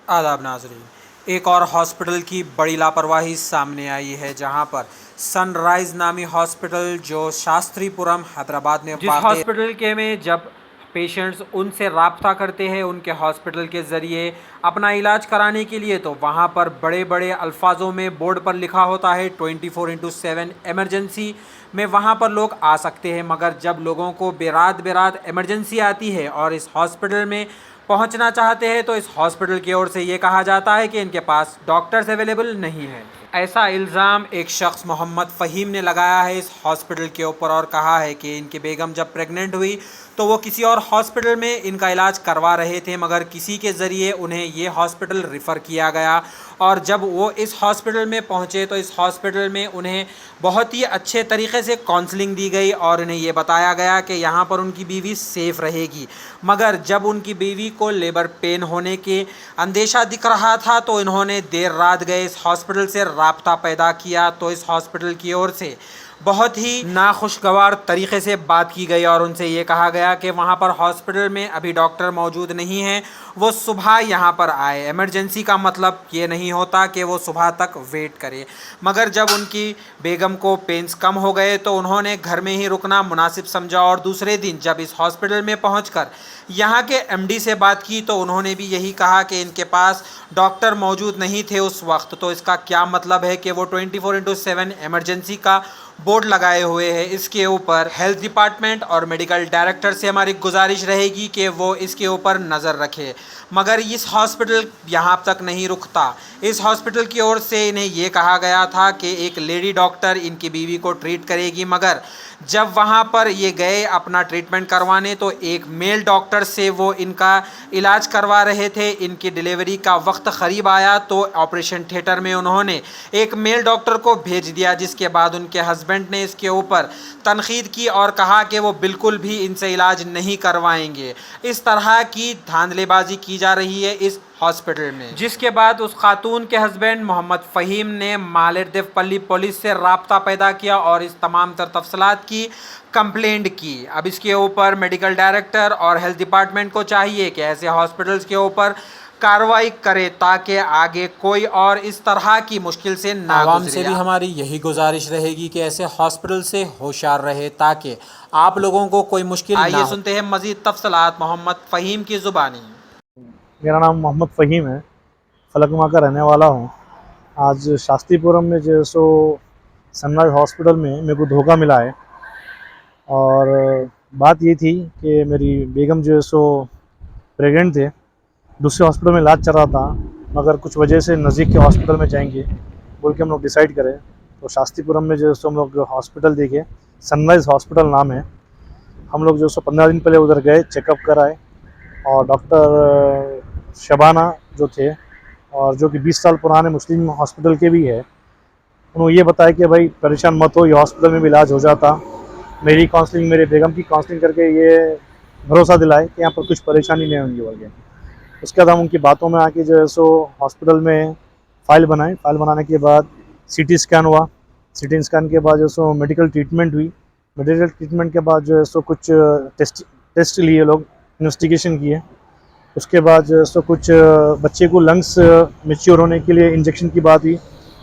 आदाब नाज़रीन। एक और हॉस्पिटल की बड़ी लापरवाही सामने आई है, जहां पर सनराइज़ नामी हॉस्पिटल जो शास्त्रीपुरम हैदराबाद में जिस वाक़ हॉस्पिटल के में जब पेशेंट्स उनसे राब्ता करते हैं उनके हॉस्पिटल के ज़रिए अपना इलाज कराने के लिए, तो वहाँ पर बड़े बड़े अल्फाजों में बोर्ड पर लिखा होता है 24/7 एमरजेंसी में वहाँ पर लोग आ सकते हैं। मगर जब लोगों को बेरात बेरात इमरजेंसी आती है और इस हॉस्पिटल में पहुंचना चाहते हैं, तो इस हॉस्पिटल की ओर से ये कहा जाता है कि इनके पास डॉक्टर्स अवेलेबल नहीं है। ऐसा इल्ज़ाम एक शख्स मोहम्मद फ़हीम ने लगाया है इस हॉस्पिटल के ऊपर और कहा है कि इनकी बेगम जब प्रेग्नेंट हुई तो वो किसी और हॉस्पिटल में इनका इलाज करवा रहे थे, मगर किसी के ज़रिए उन्हें ये हॉस्पिटल रिफ़र किया गया और जब वो इस हॉस्पिटल में पहुँचे तो इस हॉस्पिटल में उन्हें बहुत ही अच्छे तरीके से काउंसलिंग दी गई और उन्हें ये बताया गया कि यहाँ पर उनकी बीवी सेफ़ रहेगी। मगर जब उनकी बीवी को लेबर पेन होने के अंदेशा दिख रहा था तो इन्होंने देर रात गए इस हॉस्पिटल से राब्ता पैदा किया, तो इस हॉस्पिटल की ओर से बहुत ही नाखुशगवार तरीके से बात की गई और उनसे ये कहा गया कि वहाँ पर हॉस्पिटल में अभी डॉक्टर मौजूद नहीं हैं, वो सुबह यहाँ पर आए। इमरजेंसी का मतलब ये नहीं होता कि वो सुबह तक वेट करे। मगर जब उनकी बेगम को पेन्स कम हो गए तो उन्होंने घर में ही रुकना मुनासिब समझा और दूसरे दिन जब इस हॉस्पिटल में पहुंचकर यहाँ के एमडी से बात की तो उन्होंने भी यही कहा कि इनके पास डॉक्टर मौजूद नहीं थे उस वक्त। तो इसका क्या मतलब है कि वो 24/7 इमरजेंसी का बोर्ड लगाए हुए हैं। इसके ऊपर हेल्थ डिपार्टमेंट और मेडिकल डायरेक्टर से हमारी गुजारिश रहेगी कि वो इसके ऊपर नज़र रखे। मगर इस हॉस्पिटल यहाँ तक नहीं रुकता। इस हॉस्पिटल की ओर से इन्हें ये कहा गया था कि एक लेडी डॉक्टर इनकी बीवी को ट्रीट करेगी, मगर जब वहाँ पर ये गए अपना ट्रीटमेंट करवाने तो एक मेल डॉक्टर से वो इनका इलाज करवा रहे थे। इनकी डिलीवरी का वक्त करीब आया तो ऑपरेशन थिएटर में उन्होंने एक मेल डॉक्टर को भेज दिया, जिसके बाद उनके हस्बैंड ने इसके ऊपर तनकीद की और कहा कि वो बिल्कुल भी इनसे इलाज नहीं करवाएंगे। इस तरह की धांधलेबाजी की जा रही है इस हॉस्पिटल में, जिसके बाद उस खातून के हस्बैंड मोहम्मद फ़हीम ने मालेरदेवपल्ली पुलिस से राब्ता पैदा किया और इस तमाम तर तफसलात की कंप्लेंट की। अब इसके ऊपर मेडिकल डायरेक्टर और हेल्थ डिपार्टमेंट को चाहिए कि ऐसे हॉस्पिटल्स के ऊपर कार्रवाई करे ताकि आगे कोई और इस तरह की मुश्किल से ना गुजरे। आवाम से भी हमारी यही गुजारिश रहेगी कि ऐसे हॉस्पिटल से होशियार रहे ताकि आप लोगों को कोई मुश्किल ना हो। आइए सुनते हैं मज़ीद तफसलात मोहम्मद फ़हीम की ज़ुबानी। मेरा नाम मोहम्मद फ़हीम है, फलकनुमा का रहने वाला हूँ। आज शास्त्रीपुरम में जो सो सनराइज़ हॉस्पिटल में मेरे को धोखा मिला है और बात ये थी कि मेरी बेगम जो है सो प्रेग्नेंट थे, दूसरे हॉस्पिटल में इलाज चल रहा था, मगर कुछ वजह से नज़दीक के हॉस्पिटल में जाएंगे बोल के हम लोग डिसाइड करें। तो शास्त्रीपुरम में जो है सो हम लोग हॉस्पिटल देखे, सनराइज़ हॉस्पिटल नाम है। हम लोग जो सो 15 दिन पहले उधर गए, चेकअप कराए और डॉक्टर शबाना जो थे और जो कि 20 साल पुराने मुस्लिम हॉस्पिटल के भी है, उन्होंने ये बताया कि भाई परेशान मत हो, ये हॉस्पिटल में भी इलाज हो जाता। मेरी काउंसलिंग, मेरे बेगम की काउंसलिंग करके ये भरोसा दिलाए कि यहाँ पर कुछ परेशानी नहीं होंगी बोल के। उसके बाद हम उनकी बातों में आके जो है सो हॉस्पिटल में फ़ाइल बनाए। फ़ाइल बनाने के बाद CT स्कैन हुआ। CT स्कैन के बाद जो सो मेडिकल ट्रीटमेंट हुई। मेडिकल ट्रीटमेंट के बाद जो है सो कुछ टेस्ट लिए, लोग इन्वेस्टिगेशन किए। उसके बाद जो है सो कुछ बच्चे को लंग्स मैच्योर होने के लिए इंजेक्शन की बात हुई,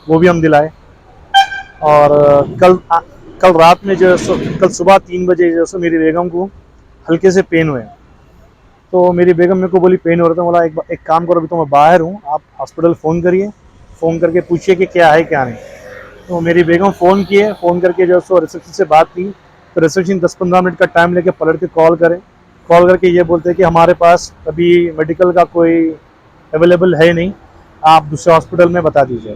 वो भी हम दिलाए। और कल रात में जो है सो, कल सुबह 3 बजे जो है सो मेरी बेगम को हल्के से पेन हुए। तो मेरी बेगम मेरे को बोली पेन हो रहा था। बोला एक काम करो, अभी तो मैं बाहर हूँ, आप हॉस्पिटल फ़ोन करिए, फ़ोन करके पूछिए कि क्या है क्या नहीं। तो मेरी बेगम फ़ोन किए, फ़ोन करके जो है सो रिसेप्शन से बात की तो रिसेप्शन 10-15 मिनट का टाइम लेके पलट के कॉल करके ये बोलते हैं कि हमारे पास अभी मेडिकल का कोई अवेलेबल है नहीं, आप दूसरे हॉस्पिटल में बता दीजिए।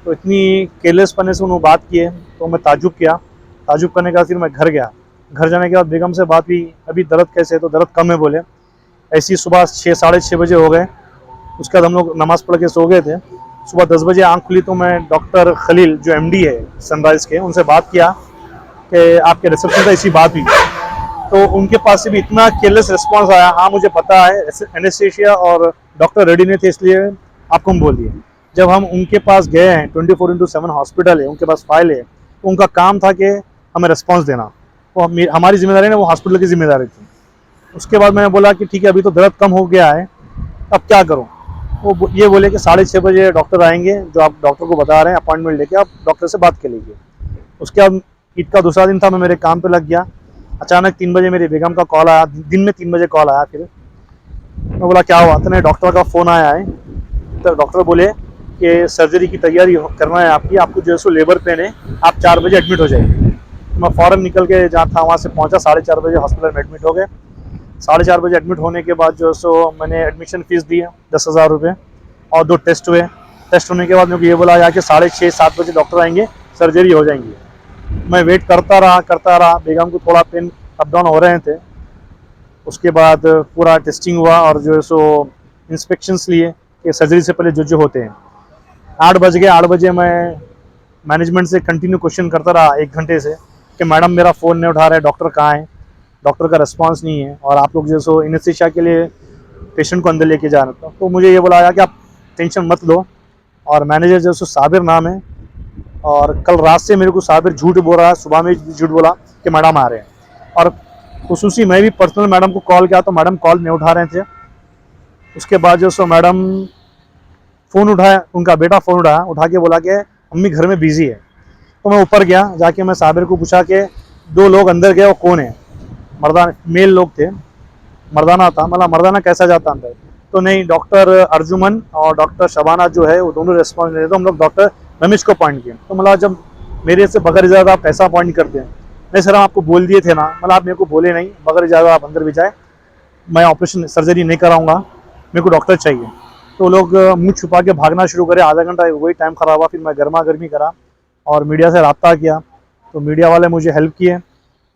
तो इतनी केयरलेस पने से उन्होंने बात किए तो मैं ताजुब किया। ताजुब करने के बाद फिर मैं घर गया। घर जाने के बाद बेगम से बात हुई, अभी दर्द कैसे है, तो दर्द कम है बोले। ऐसे ही सुबह 6-6:30 बजे हो गए। उसके बाद हम लोग नमाज़ पढ़ के सो गए थे। सुबह 10 बजे आँख खुली तो मैं डॉक्टर खलील जो MD है सनराइज़ के, उनसे बात किया कि आपके रिसेप्शन से ऐसी बात हुई। तो उनके पास से भी इतना केयरलेस रिस्पांस आया, हाँ मुझे पता है एनेस्थीसिया और डॉक्टर रेडी नहीं थे इसलिए आपको हम बोल दिए। जब हम उनके पास गए हैं, 24/7 हॉस्पिटल है, उनके पास फाइल है, तो उनका काम था कि हमें रिस्पांस देना, वो हमारी जिम्मेदारी नहीं, वो हॉस्पिटल की जिम्मेदारी थी। उसके बाद मैंने बोला कि ठीक है, अभी तो दर्द कम हो गया है, अब क्या करूं। वो ये बोले कि 6:30 बजे डॉक्टर आएंगे, जो आप डॉक्टर को बता रहे हैं अपॉइंटमेंट लेके आप डॉक्टर से बात कर लीजिए। उसके बाद ईद का दूसरा दिन था, मैं मेरे काम पे लग गया। अचानक 3 बजे मेरी बेगम का कॉल आया, दिन में 3 बजे कॉल आया। फिर मैं बोला क्या हुआ, तो नहीं डॉक्टर का फ़ोन आया है। तो डॉक्टर बोले कि सर्जरी की तैयारी करना है आपकी, आपको जो है सो लेबर पेन है, आप 4 बजे एडमिट हो जाएंगे। मैं फ़ौरन निकल के जहाँ था वहाँ से पहुँचा, 4:30 बजे हॉस्पिटल में एडमिट हो गए। 4:30 बजे एडमिट होने के बाद जो है सो मैंने एडमिशन फ़ीस दी है 10,000 रुपये, और 2 टेस्ट हुए। टेस्ट होने के बाद मेरे को ये बोला कि 6:30-7 बजे डॉक्टर आएंगे, सर्जरी हो जाएंगी। मैं वेट करता रहा। बेगम को थोड़ा पेन अप डाउन हो रहे थे। उसके बाद पूरा टेस्टिंग हुआ और जो है सो इंस्पेक्शंस लिए कि सर्जरी से पहले जो होते हैं। 8 बज गए। 8 बजे मैं मैनेजमेंट से कंटिन्यू क्वेश्चन करता रहा 1 घंटे से कि मैडम मेरा फ़ोन नहीं उठा रहा है, डॉक्टर कहाँ है, डॉक्टर का रिस्पांस नहीं है, और आप लोग जो सो एनेस्थीसिया के लिए पेशेंट को अंदर लेके जा रहे थे। तो मुझे ये बोला कि आप टेंशन मत लो, और मैनेजर जो सो साबिर नाम है, और कल रात से मेरे को साबिर झूठ बोल रहा है, सुबह में झूठ बोला कि मैडम आ रहे हैं। और खुसूसी मैं भी पर्सनल मैडम को कॉल किया तो मैडम कॉल नहीं उठा रहे थे। उसके बाद जो सो मैडम फ़ोन उठाया, उनका बेटा फ़ोन उठा के बोला कि अम्मी घर में बिज़ी है। तो मैं ऊपर गया, जाके मैं साबिर को पूछा कि 2 लोग अंदर गए, वो कौन है। मर्दाना मेल लोग थे, मर्दाना था। मतलब मर्दाना कैसा जाता अंदर, तो नहीं डॉक्टर अर्जुमन और डॉक्टर शबाना जो है वो दोनों रिस्पॉन्स नहीं देते। तो हम लोग डॉक्टर रमेश को अपॉइंट किए। तो मतलब जब मेरे से बगैर इजाज़त आप कैसा अपॉइंट करते हैं। नहीं सर हम आपको बोल दिए थे ना, मतलब आप मेरे को बोले नहीं, बगैर इजाज़त आप अंदर भी जाए, मैं ऑपरेशन सर्जरी नहीं कराऊंगा, मेरे को डॉक्टर चाहिए। तो लोग मुँह छुपा के भागना शुरू करे। आधा घंटा वही टाइम ख़राब हुआ। फिर मैं गर्मा गर्मी करा और मीडिया से रब्ता किया, तो मीडिया वाले मुझे हेल्प किए।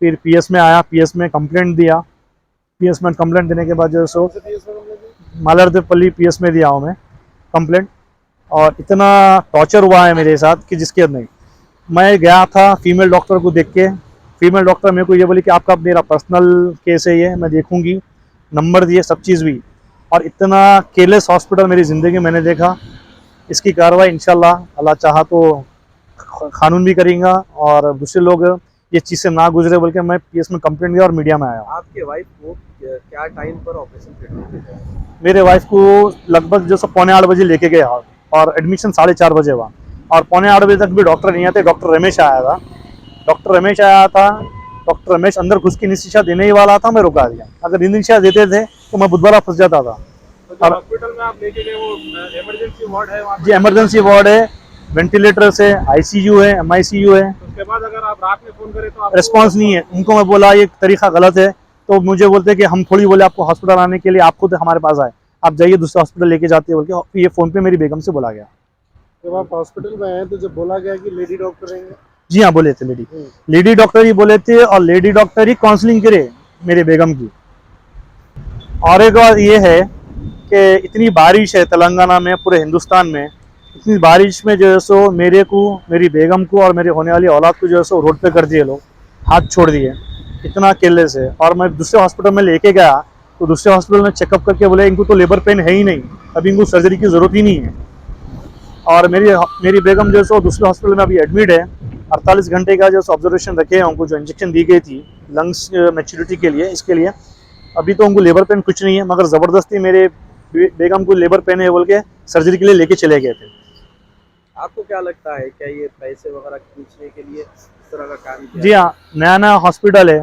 फिर पीएस में आया, पीएस में कंप्लेंट दिया। पीएस में कंप्लेंट देने के बाद जो सो मालरदेवपल्ली पीएस में दिया हूँ मैं कंप्लेंट। और इतना टॉर्चर हुआ है मेरे साथ कि जिसके नहीं। मैं गया था फीमेल डॉक्टर को देख के, फीमेल डॉक्टर मेरे को ये बोली कि आपका मेरा पर्सनल केस है, ये मैं देखूंगी, नंबर दिए, सब चीज़ भी। और इतना केयरलेस हॉस्पिटल मेरी ज़िंदगी में मैंने देखा। इसकी कार्रवाई इंशाल्लाह अल्लाह चाहा तो कानून भी करेंगे, और दूसरे लोग ये चीज़ से ना गुजरे बोल के मैं पीएस में कंप्लेंट दिया और मीडिया में आया। आपके वाइफ को क्या टाइम पर ऑपरेशन थिएटर में गए? मेरे वाइफ को लगभग जो 7:45 बजे लेके गए, और एडमिशन 4:30 बजे हुआ, और 7:45 बजे तक भी डॉक्टर नहीं आते। डॉक्टर रमेश आया था। डॉक्टर रमेश अंदर घुस के एनेस्थीसिया देने ही वाला था, मैं रुका दिया। अगर एनेस्थीसिया देते थे तो मैं बुधवार फंस जाता था। तो हॉस्पिटल में आप लेके गए वो इमरजेंसी वार्ड है वहाँ पे? जी इमरजेंसी वार्ड है, वेंटिलेटर से, आईसीयू है, एमआईसीयू है। तो उसके बाद अगर आप रात में फोन करें तो आप रिस्पांस नहीं है। उनको मैं बोला ये तरीका गलत है, तो मुझे बोलते कि हम थोड़ी बोले आपको हॉस्पिटल आने के लिए, आप खुद हमारे पास आए, आप जाइए दूसरे हॉस्पिटल लेके जाते बोल के। ये फ़ोन पे मेरी बेगम से बोला गया। जब आप हॉस्पिटल में आए तो जब बोला गया कि लेडी डॉक्टर रहेंगे? जी हाँ बोले थे, लेडी डॉक्टर ही बोले थे, और लेडी डॉक्टर ही काउंसलिंग करे मेरे बेगम की। और एक बात ये है कि इतनी बारिश है तेलंगाना में, पूरे हिंदुस्तान में, इतनी बारिश में जो है सो मेरे को, मेरी बेगम को और मेरे होने वाली औलाद को जो है सो रोड पे कर दिए लोग, हाथ छोड़ दिए। इतना केयरलेस है। और मैं दूसरे हॉस्पिटल में लेके गया तो दूसरे हॉस्पिटल में चेकअप करके बोले इनको तो लेबर पेन है ही नहीं, अभी इनको सर्जरी की ज़रूरत ही नहीं है। और मेरी बेगम जो है सो दूसरे हॉस्पिटल में अभी एडमिट है। 48 घंटे का जो ऑब्जर्वेशन रखे हैं, उनको जो इंजेक्शन दी गई थी लंग्स मैच्योरिटी के लिए, इसके लिए अभी तो उनको लेबर पेन कुछ नहीं है, मगर ज़बरदस्ती मेरे बेगम को लेबर पेन है बोल के सर्जरी के लिए लेके चले गए थे। आपको क्या लगता है, क्या ये पैसे वगैरह खींचने के लिए इस तरह का काम किया? जी हाँ, नया हॉस्पिटल है,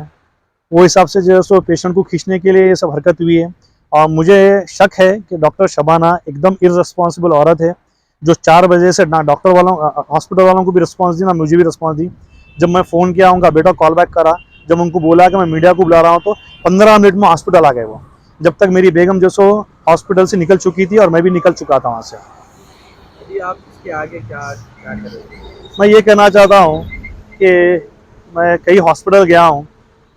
वो हिसाब से जो है सो पेशेंट को खींचने के लिए ये सब हरकत हुई है। और मुझे शक है कि डॉक्टर शबाना एकदम इररिस्पॉन्सिबल औरत है, जो 4 बजे से ना डॉक्टर वालों, हॉस्पिटल वालों को भी रिस्पांस दी, ना मुझे भी रिस्पांस दी। जब मैं फ़ोन किया, उनका बेटा कॉल बैक करा, जब उनको बोला कि मैं मीडिया को बुला रहा हूँ, तो 15 मिनट में हॉस्पिटल आ गए वो। जब तक मेरी बेगम जो सो हॉस्पिटल से निकल चुकी थी और मैं भी निकल चुका था वहाँ से। अभी आप इसके आगे क्या करेंगे? मैं ये कहना चाहता हूँ कि मैं कई हॉस्पिटल गया हूँ,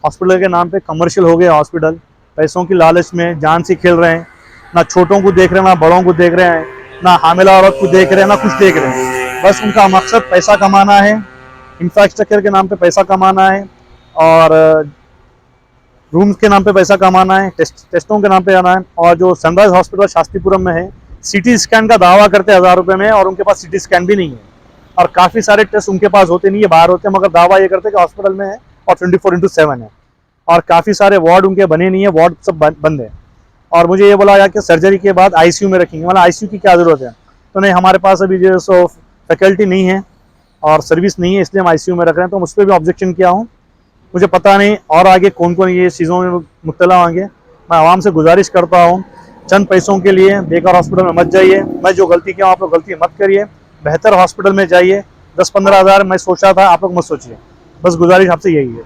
हॉस्पिटल के नाम पे कमर्शियल हो गया हॉस्पिटल, पैसों की लालच में जान से खेल रहे हैं, ना छोटों को देख रहे हैं, ना बड़ों को देख रहे हैं, ना हामिला औरत को देख रहे हैं, ना कुछ देख रहे हैं। बस उनका मकसद पैसा कमाना है, इंफ्रास्ट्रक्चर के नाम पे पैसा कमाना है, और रूम्स के नाम पे पैसा कमाना है, टेस्टों के नाम पे आना है। और जो सनराइज हॉस्पिटल शास्त्रीपुरम में है, सीटी स्कैन का दावा करते हैं 1000 रुपये में, और उनके पास सीटी स्कैन भी नहीं है, और काफ़ी सारे टेस्ट उनके पास होते नहीं है, बाहर होते हैं, मगर दावा ये करते हैं कि हॉस्पिटल में है और 24x7 है। और काफ़ी सारे वार्ड उनके बने नहीं है, वार्ड सब बंद है। और मुझे ये बोला गया कि सर्जरी के बाद आईसीयू में रखेंगे। मतलब आईसीयू की क्या ज़रूरत है? तो नहीं, हमारे पास अभी जो सो फैकल्टी नहीं है और सर्विस नहीं है, इसलिए हम आईसीयू में रख रहे हैं। तो मुझ पर भी ऑब्जेक्शन किया हूँ। मुझे पता नहीं और आगे कौन कौन ये चीज़ों में मुब्तला होंगे। मैं आवाम से गुजारिश करता हूँ, चंद पैसों के लिए बेकार हॉस्पिटल में मत जाइए। मैं जो गलती किया आप लोग गलती मत करिए, बेहतर हॉस्पिटल में जाइए। 10-15 हज़ार मैं सोचा था, आप लोग मत सोचिए। बस गुजारिश आपसे यही है।